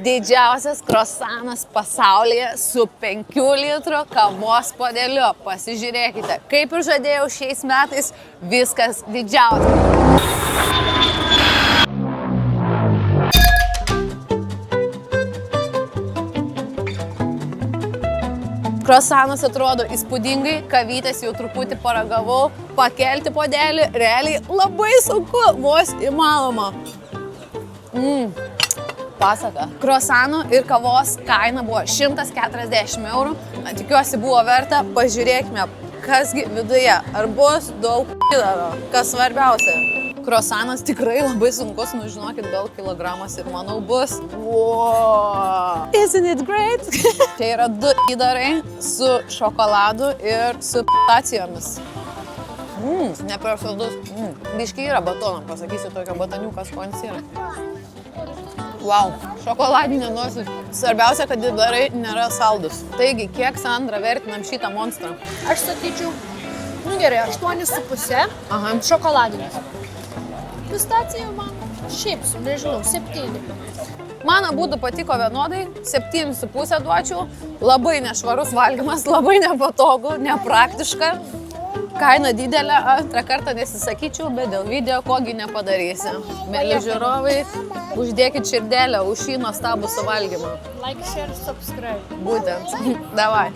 Didžiausias krosanas pasaulyje su 5 litrų kavos puodeliu. Pasižiūrėkite, kaip ir žadėjau šiais metais, viskas didžiausias. Krosanas atrodo įspūdingai, kavytės jau truputį paragavau, pakelti puodelį realiai labai sunku, vos įmanoma. Pasaka. Krosanų ir kavos kaina buvo 140 eurų. Tikiuosi buvo verta, pažiūrėkime, kasgi viduje. Ar bus daug p***daro, kas svarbiausia. Krosanas tikrai labai sunkus, žinokit, gal kilogramas ir manau bus. Wow. Isn't it great? Čia yra 2 įdarai su šokoladu ir su p***acijomis. Ne per saldus. Biški yra batono, pasakysiu, tokio batoniukas skonis yra. Wow, šokoladinė nosis. Svarbiausia, kad įdarai nėra saldus. Taigi, kiek, Sandra, vertinam šitą monstrą? Aš sakyčiau, gerai, 8,5 šokoladinės. Pistacija man šiaip, nežinau, 7. Man abudu patiko vienodai, 7,5 duočiau. Labai nešvarus valgymas, labai nepatogu, nepraktiška. Kaina didelė, antrą kartą nesisakyčiau, bet dėl video kogi nepadarysi. Mėly žiūrovai, uždėkit širdelę už šį nuostabų suvalgymą. Like, share, subscribe. Būtent. Davai.